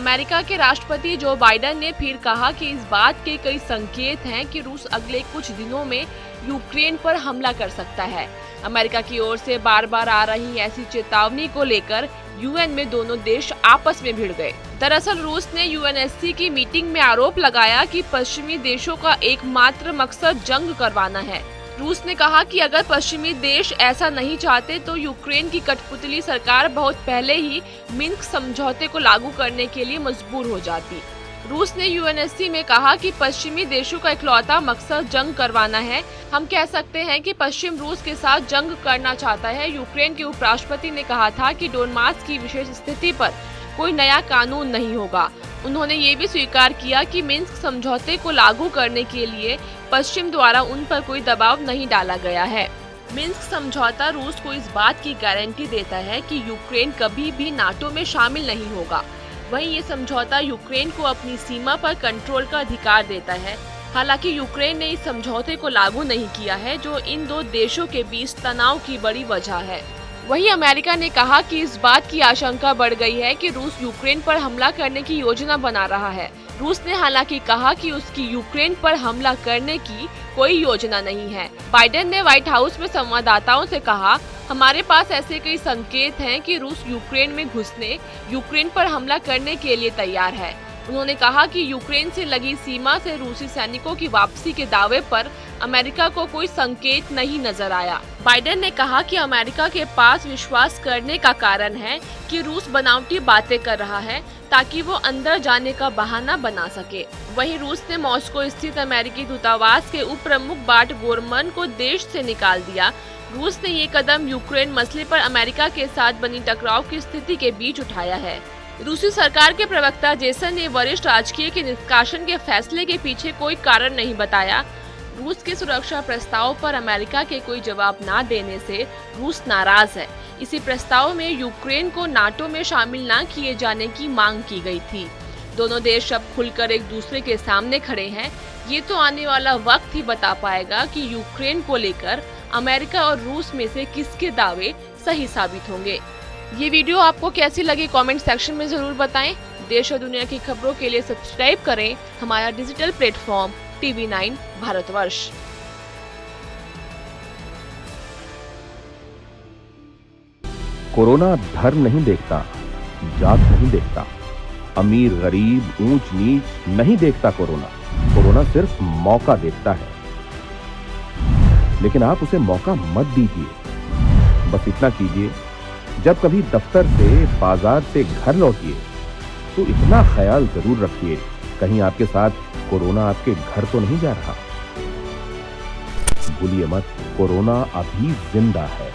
America के राष्ट्रपति Joe Biden ने फिर कहा कि इस बात के कई संकेत हैं कि रूस अगले कुछ दिनों में यूक्रेन पर हमला कर सकता है। अमेरिका की ओर से बार बार आ रही ऐसी चेतावनी को लेकर यूएन में दोनों देश आपस में भिड़ गए। दरअसल रूस ने यूएनएससी की मीटिंग में आरोप लगाया कि पश्चिमी देशों का एकमात्र मकसद जंग करवाना है। रूस ने कहा कि अगर पश्चिमी देश ऐसा नहीं चाहते तो यूक्रेन की कठपुतली सरकार बहुत पहले ही मिन्स्क समझौते को लागू करने के लिए मजबूर हो जाती। रूस ने यूएनएससी में कहा कि पश्चिमी देशों का इकलौता मकसद जंग करवाना है। हम कह सकते हैं कि पश्चिम रूस के साथ जंग करना चाहता है। यूक्रेन के उपराष्ट्रपति ने कहा था कि डोनबास की विशेष स्थिति पर कोई नया कानून नहीं होगा। उन्होंने ये भी स्वीकार किया कि मिन्स्क समझौते को लागू करने के लिए पश्चिम द्वारा उन पर कोई दबाव नहीं डाला गया है। मिन्स्क समझौता रूस को इस बात की गारंटी देता है कि यूक्रेन कभी भी नाटो में शामिल नहीं होगा। वहीं ये समझौता यूक्रेन को अपनी सीमा पर कंट्रोल का अधिकार देता है। हालांकि यूक्रेन ने इस समझौते को लागू नहीं किया है, जो इन दो देशों के बीच तनाव की बड़ी वजह है। वहीं अमेरिका ने कहा कि इस बात की आशंका बढ़ गई है कि रूस यूक्रेन पर हमला करने की योजना बना रहा है। रूस ने हालांकि कहा कि उसकी यूक्रेन पर हमला करने की कोई योजना नहीं है। बाइडेन ने व्हाइट हाउस में संवाददाताओं से कहा, हमारे पास ऐसे कई संकेत हैं कि रूस यूक्रेन में घुसने, यूक्रेन पर हमला करने के लिए तैयार है। उन्होंने कहा कि यूक्रेन से लगी सीमा से रूसी सैनिकों की वापसी के दावे पर अमेरिका को कोई संकेत नहीं नजर आया। बाइडेन ने कहा कि अमेरिका के पास विश्वास करने का कारण है कि रूस बनावटी बातें कर रहा है ताकि वो अंदर जाने का बहाना बना सके। वहीं रूस ने मॉस्को स्थित अमेरिकी दूतावास के उप प्रमुख बाट गोरमन को देश से निकाल दिया। रूस ने ये कदम यूक्रेन मसले पर अमेरिका के साथ बनी टकराव की स्थिति के बीच उठाया है। रूसी सरकार के प्रवक्ता जेसन ने वरिष्ठ राजकीय के निष्कासन के फैसले के पीछे कोई कारण नहीं बताया। रूस के सुरक्षा प्रस्ताव पर अमेरिका के कोई जवाब न देने से रूस नाराज है। इसी प्रस्ताव में यूक्रेन को नाटो में शामिल न किए जाने की मांग की गई थी। दोनों देश अब खुलकर एक दूसरे के सामने खड़े हैं। ये तो आने वाला वक्त ही बता पाएगा कि यूक्रेन को लेकर अमेरिका और रूस में से किसके दावे सही साबित होंगे। ये वीडियो आपको कैसी लगी कमेंट सेक्शन में जरूर बताएं। देश और दुनिया की खबरों के लिए सब्सक्राइब करें हमारा digital platform TV9 Bharatvarsh. Corona धर्म नहीं देखता, जात नहीं देखता, अमीर गरीब ऊंच नीच नहीं देखता। कोरोना सिर्फ मौका देखता है, लेकिन आप उसे मौका मत दीजिए। बस इतना कीजिए, जब कभी दफ्तर से, बाजार से घर लौटिए तो इतना ख्याल जरूर रखिए कहीं आपके साथ कोरोना आपके घर तो नहीं जा रहा। भूलिए मत, कोरोना अभी जिंदा है।